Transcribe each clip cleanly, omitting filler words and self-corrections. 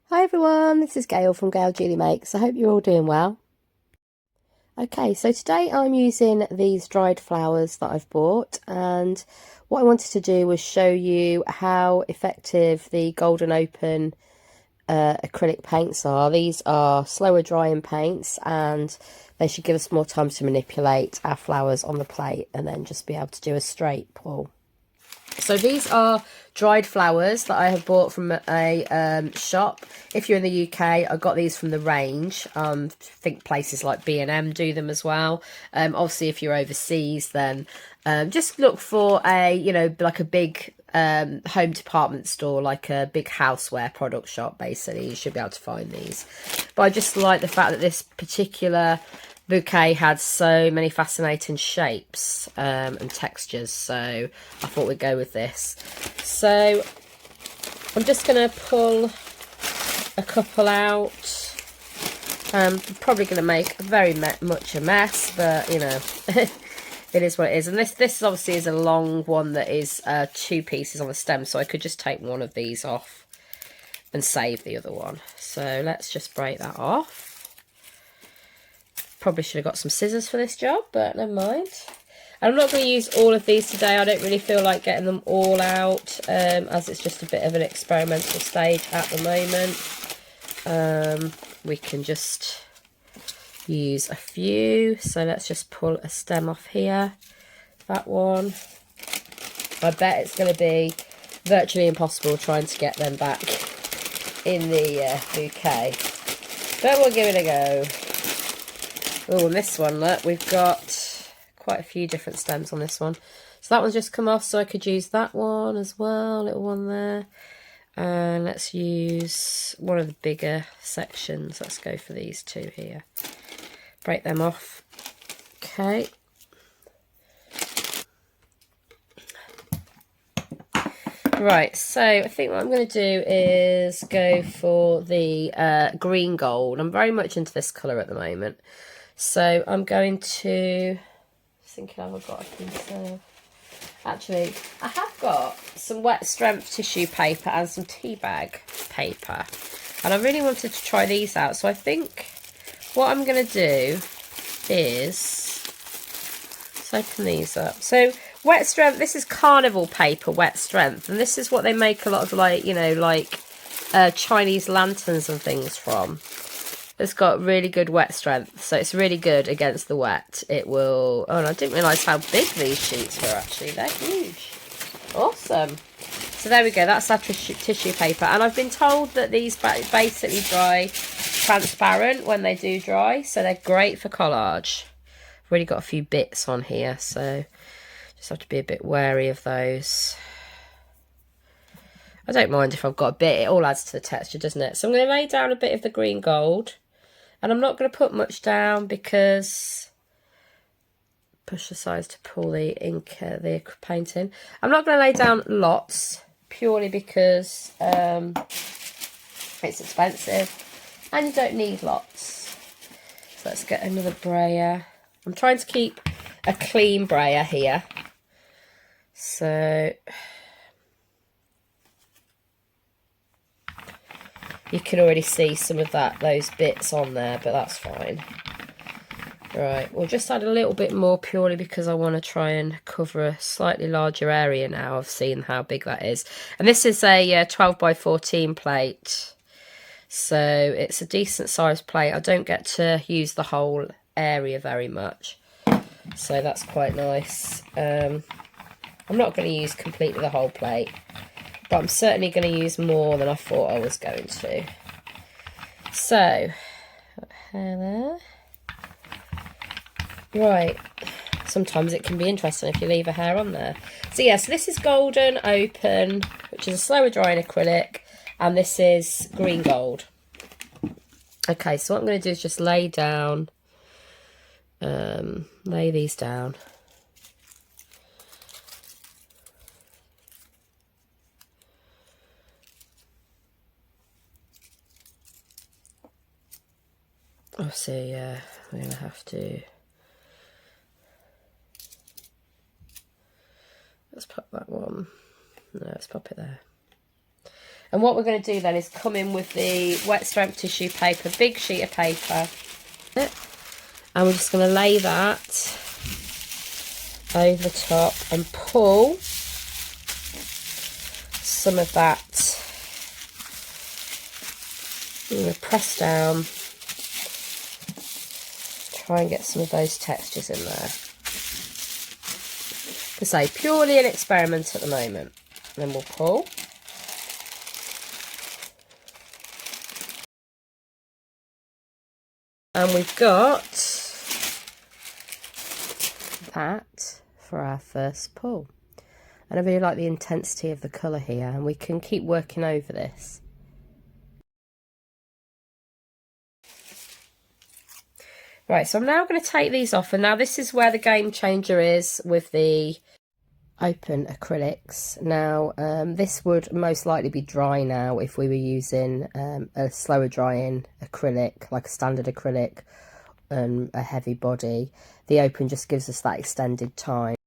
Hi everyone, this is Gail from Gail Julie Makes. I hope you're all doing well. Okay, so today I'm using these dried flowers that I've bought, and what I wanted to do was show you how effective the Golden Open acrylic paints are. These are slower drying paints and they should give us more time to manipulate our flowers on the plate and then just be able to do a straight pull. So these are dried flowers that I have bought from a shop. If you're in the UK, I got these from the range. I think places like B&M do them as well. Obviously, if you're overseas, then just look for like a big home department store, like a big houseware product shop. Basically, you should be able to find these. But I just like the fact that this particular bouquet had so many fascinating shapes and textures, so I thought we'd go with this. So I'm just going to pull a couple out. I'm probably going to make very much a mess, but you know, it is what it is. And this obviously is a long one that is 2 pieces on the stem, so I could just take one of these off and save the other one. So let's just break that off. Probably should have got some scissors for this job, but never mind. I'm not going to use all of these today. I don't really feel like getting them all out, as it's just a bit of an experimental stage at the moment. We can just use a few. So let's just pull a stem off here. That one. I bet it's going to be virtually impossible trying to get them back in the bouquet. But we'll give it a go. Oh, and this one, look, we've got quite a few different stems on this one. So that one's just come off, so I could use that one as well, little one there. And let's use one of the bigger sections. Let's go for these 2 here. Break them off. Okay. Right, so I think what I'm going to do is go for the green gold. I'm very much into this colour at the moment. So I'm going to, thinking I've got a piece of, actually I have got some wet strength tissue paper and some tea bag paper, and I really wanted to try these out. So I think what I'm going to do is, let's open these up. So wet strength, this is carnival paper wet strength, and this is what they make a lot of, like, you know, like Chinese lanterns and things from. It's got really good wet strength, so it's really good against the wet. It will... Oh, and I didn't realise how big these sheets were, actually. They're huge. Awesome. So there we go. That's our tissue paper. And I've been told that these basically dry transparent when they do dry, so they're great for collage. I've already got a few bits on here, so just have to be a bit wary of those. I don't mind if I've got a bit. It all adds to the texture, doesn't it? So I'm going to lay down a bit of the green gold. And I'm not going to put much down because, push the sides to pull the ink, the paint in. I'm not going to lay down lots, purely because it's expensive and you don't need lots. So let's get another brayer. I'm trying to keep a clean brayer here. So you can already see some of those bits on there, but that's fine. Right, we'll just add a little bit more purely because I want to try and cover a slightly larger area now. I've seen how big that is. And this is a 12 by 14 plate. So it's a decent sized plate. I don't get to use the whole area very much. So that's quite nice. I'm not going to use completely the whole plate, but I'm certainly going to use more than I thought I was going to. So, got hair there. Right, sometimes it can be interesting if you leave a hair on there. So yes, this is Golden Open, which is a slower drying acrylic, and this is green gold. Okay, so what I'm going to do is just lay these down. Obviously, we're going to have to... Let's pop that one. No, let's pop it there. And what we're going to do then is come in with the wet strength tissue paper, big sheet of paper, and we're just going to lay that over the top and pull some of that. I'm going to press down, try and get some of those textures in there. To say, purely an experiment at the moment. And then we'll pull. And we've got that for our first pull. And I really like the intensity of the colour here, and we can keep working over this. Right, so I'm now going to take these off, and now this is where the game changer is with the Open Acrylics. Now, this would most likely be dry now if we were using a slower drying acrylic, like a standard acrylic, a heavy body. The Open just gives us that extended time.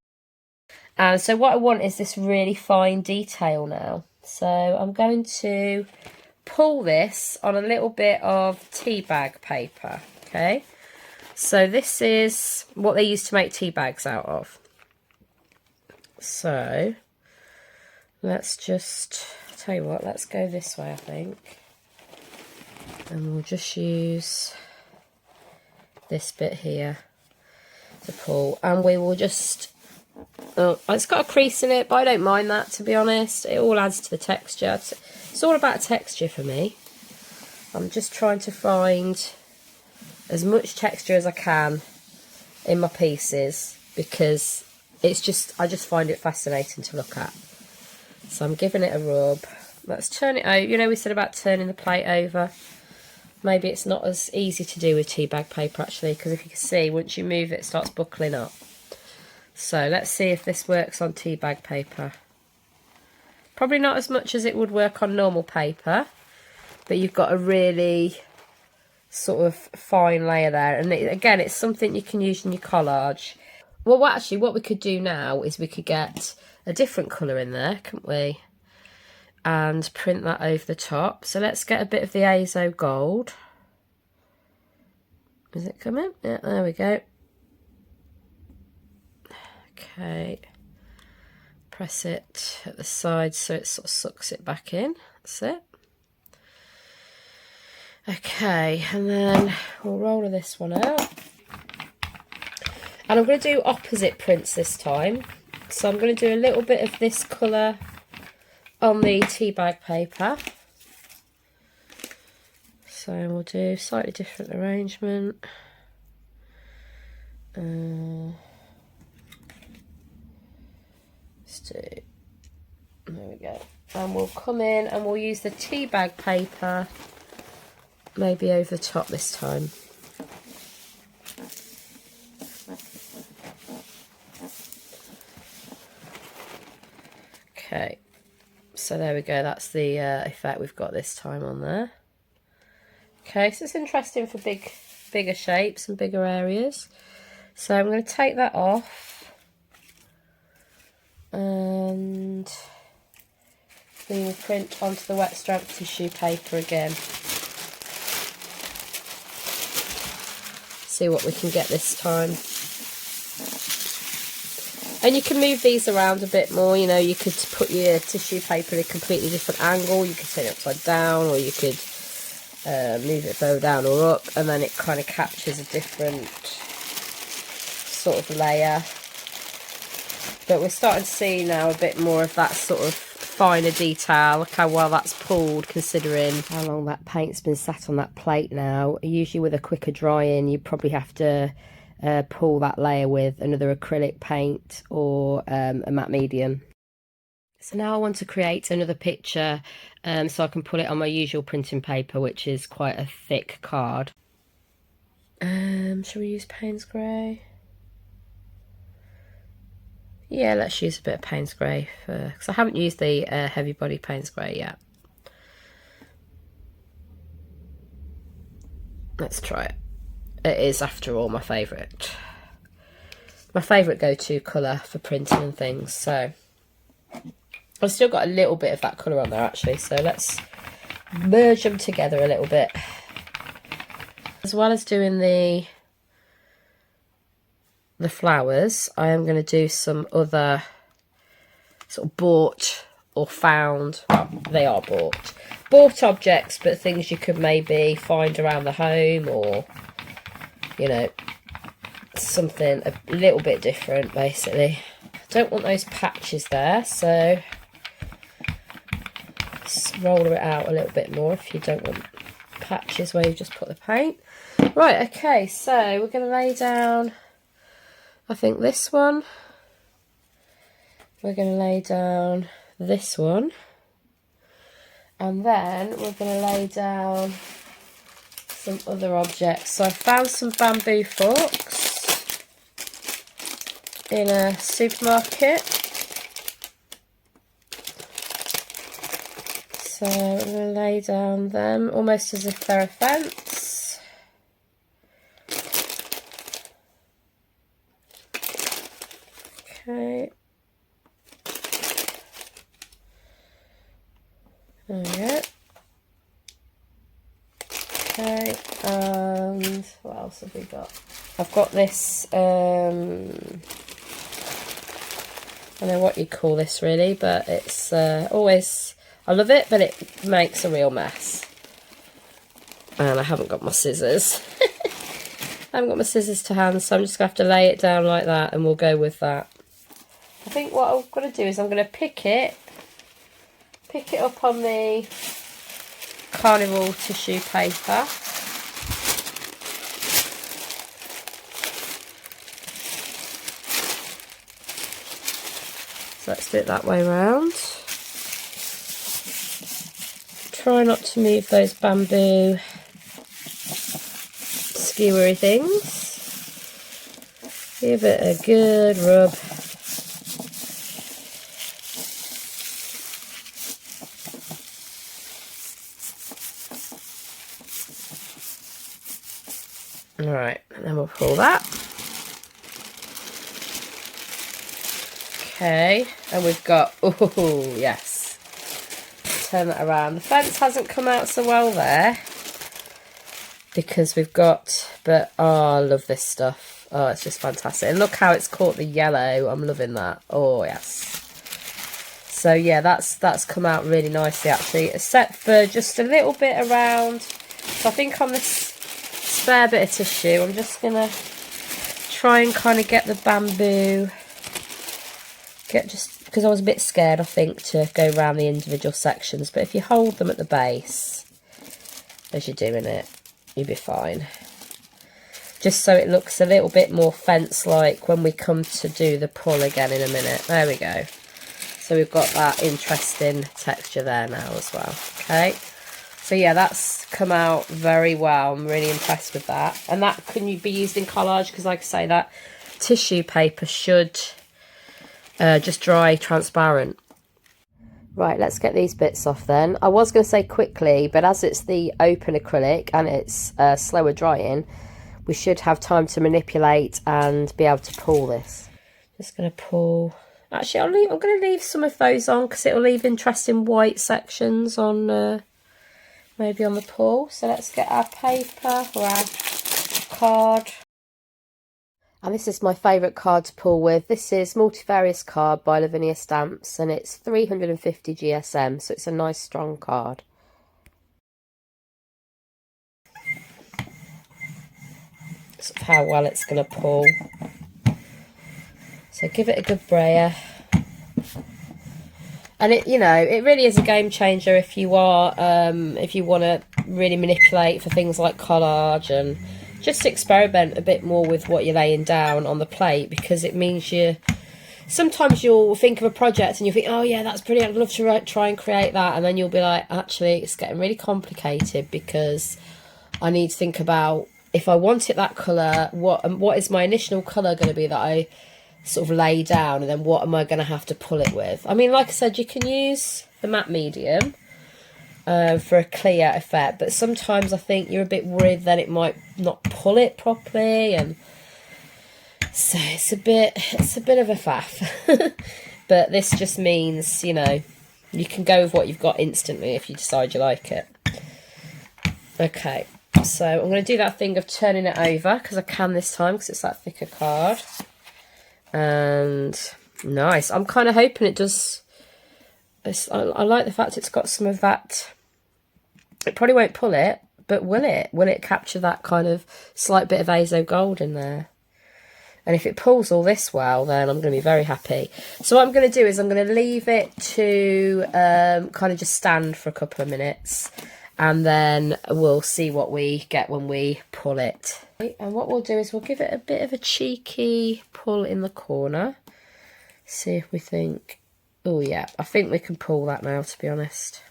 And so what I want is this really fine detail now. So I'm going to pull this on a little bit of tea bag paper, okay? So this is what they used to make tea bags out of. So let's just, tell you what, let's go this way, I think. And we'll just use this bit here to pull. And we will just, oh, it's got a crease in it, but I don't mind that, to be honest. It all adds to the texture. It's all about texture for me. I'm just trying to find as much texture as I can in my pieces, because it's just, I just find it fascinating to look at. So I'm giving it a rub. Let's turn it over. You know, we said about turning the plate over. Maybe it's not as easy to do with tea bag paper, actually, because if you can see, once you move it, it starts buckling up. So let's see if this works on tea bag paper. Probably not as much as it would work on normal paper, but you've got a really sort of fine layer there. And again, it's something you can use in your collage. Well, actually, what we could do now is we could get a different colour in there, couldn't we? And print that over the top. So let's get a bit of the Azo gold. Is it coming? Yeah, there we go. Okay. Press it at the side so it sort of sucks it back in. That's it. Okay, and then we'll roll this one out. And I'm going to do opposite prints this time. So I'm going to do a little bit of this colour on the tea bag paper. So we'll do slightly different arrangement. Let's do, there we go. And we'll come in and we'll use the tea bag paper maybe over the top this time. Okay, so there we go, that's the effect we've got this time on there. Okay, so it's interesting for bigger shapes and bigger areas. So I'm going to take that off, and we will print onto the wet strength tissue paper again. See what we can get this time. And you can move these around a bit more, you know, you could put your tissue paper in a completely different angle, you could turn it upside down, or you could move it further down or up, and then it kind of captures a different sort of layer. But we're starting to see now a bit more of that sort of finer detail. Look how well that's pulled, considering how long that paint's been sat on that plate now. Usually with a quicker drying, you probably have to pull that layer with another acrylic paint or a matte medium. So now I want to create another picture so I can put it on my usual printing paper, which is quite a thick card. Shall we use Payne's Grey? Yeah, let's use a bit of Payne's Grey because I haven't used the heavy body Payne's Grey yet. Let's try it. It is, after all, my favourite go-to colour for printing and things. So I've still got a little bit of that colour on there actually, so let's merge them together a little bit. As well as doing the flowers, I am going to do some other sort of bought or found, well, they are bought objects, but things you could maybe find around the home, or, you know, something a little bit different basically. Don't want those patches there, so just roll it out a little bit more if you don't want patches where you just put the paint. Right, okay, so we're going to lay down, I think, this one. We're going to lay down this one. And then we're going to lay down some other objects. So I found some bamboo forks in a supermarket. So I'm going to lay down them almost as if they're a fence. Okay. There we go. Okay, and what else have we got? I've got this, I don't know what you call this really, but it's always, I love it, but it makes a real mess. And I haven't got my scissors. I haven't got my scissors to hand, so I'm just going to have to lay it down like that, and we'll go with that. I think what I'm going to do is I'm going to pick it up on the carnival tissue paper. So let's do it that way round. Try not to move those bamboo skewery things. Give it a good rub. Alright, and then we'll pull that. Okay, and we've got, oh yes, turn that around. The fence hasn't come out so well there, because we've got, but oh, I love this stuff. Oh, it's just fantastic. And look how it's caught the yellow. I'm loving that. Oh yes. So yeah, that's come out really nicely actually, except for just a little bit around. So I think on this spare bit of tissue, I'm just gonna try and kind of get the bamboo, just because I was a bit scared, I think, to go around the individual sections, but if you hold them at the base as you're doing it, you'll be fine. Just so it looks a little bit more fence-like when we come to do the pull again in a minute. There we go. So we've got that interesting texture there now as well. Okay. So yeah, that's come out very well. I'm really impressed with that. And that can be used in collage, because like I say, that tissue paper should just dry transparent. Right, let's get these bits off then. I was going to say quickly, but as it's the open acrylic and it's slower drying, we should have time to manipulate and be able to pull this. Just going to pull. Actually, I'm going to leave some of those on, because it'll leave interesting white sections on. Maybe on the pull. So let's get our paper or our card. And this is my favourite card to pull with. This is Multivarious Card by Lavinia Stamps, and it's 350 GSM, so it's a nice strong card. Sort of how well it's going to pull. So give it a good brayer. And it, you know, it really is a game changer if you are, if you want to really manipulate for things like collage, and just experiment a bit more with what you're laying down on the plate, because it means sometimes you'll think of a project and you think, oh yeah, that's brilliant, I'd love to try and create that, and then you'll be like, actually, it's getting really complicated, because I need to think about, if I want it that colour, what is my initial colour going to be that I sort of lay down, and then what am I going to have to pull it with? I mean, like I said, you can use the matte medium for a clear effect, but sometimes I think you're a bit worried that it might not pull it properly, and so it's a bit of a faff. But this just means, you know, you can go with what you've got instantly if you decide you like it. Okay, so I'm going to do that thing of turning it over, because I can this time, because it's that thicker card. And nice. I'm kind of hoping it does. I like the fact it's got some of that. It probably won't pull it, but will it? Will it capture that kind of slight bit of azo gold in there? And if it pulls all this well, then I'm going to be very happy. So what I'm going to do is I'm going to leave it to kind of just stand for a couple of minutes. And then we'll see what we get when we pull it. And what we'll do is we'll give it a bit of a cheeky pull in the corner. See if we think... Oh, yeah. I think we can pull that now, to be honest.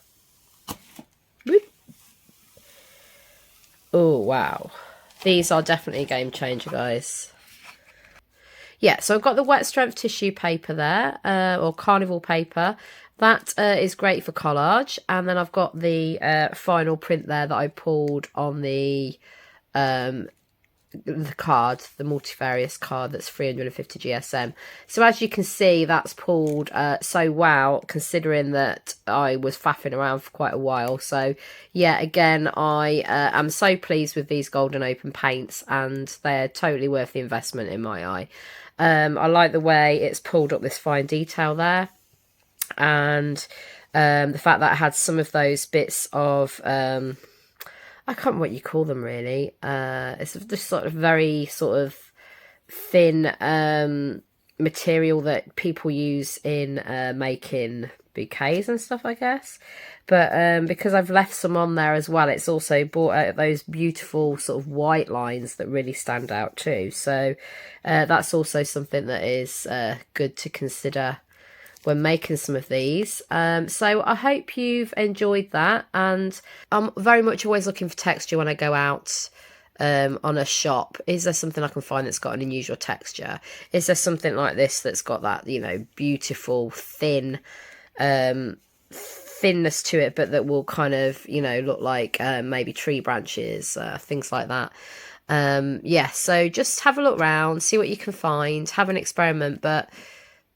Whoop. Oh, wow. These are definitely a game changer, guys. Yeah, so I've got the wet strength tissue paper there, or carnival paper. That is great for collage. And then I've got the final print there that I pulled on the card, the multifarious card that's 350 GSM. So as you can see, that's pulled so well, considering that I was faffing around for quite a while. So yeah, again, I am so pleased with these Golden Open paints, and they're totally worth the investment in my eye. I like the way it's pulled up this fine detail there, and the fact that I had some of those bits of I can't remember what you call them really. It's this sort of very sort of thin material that people use in making bouquets and stuff, I guess. But because I've left some on there as well, it's also brought out those beautiful sort of white lines that really stand out too. So that's also something that is good to consider when making some of these. So I hope you've enjoyed that, and I'm very much always looking for texture when I go out on a shop. Is there something I can find that's got an unusual texture? Is there something like this that's got that, you know, beautiful thin thinness to it, but that will kind of, you know, look like maybe tree branches, things like that. Yeah, so just have a look around, see what you can find, have an experiment. But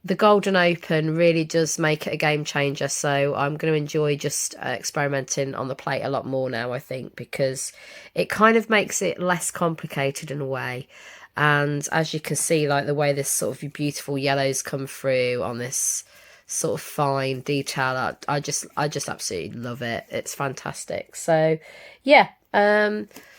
the Golden Open really does make it a game changer, so I'm going to enjoy just experimenting on the plate a lot more now, I think, because it kind of makes it less complicated in a way. And as you can see, like the way this sort of beautiful yellows come through on this sort of fine detail, I just absolutely love it. It's fantastic. So yeah,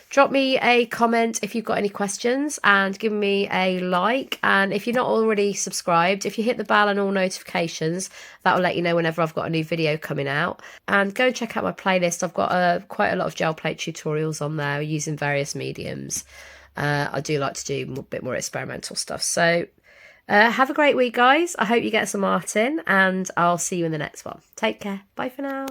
drop me a comment if you've got any questions, and give me a like. And if you're not already subscribed, if you hit the bell and all notifications, that will let you know whenever I've got a new video coming out. And go and check out my playlist. I've got quite a lot of gel plate tutorials on there using various mediums. I do like to do a bit more experimental stuff. So have a great week, guys. I hope you get some art in, and I'll see you in the next one. Take care. Bye for now.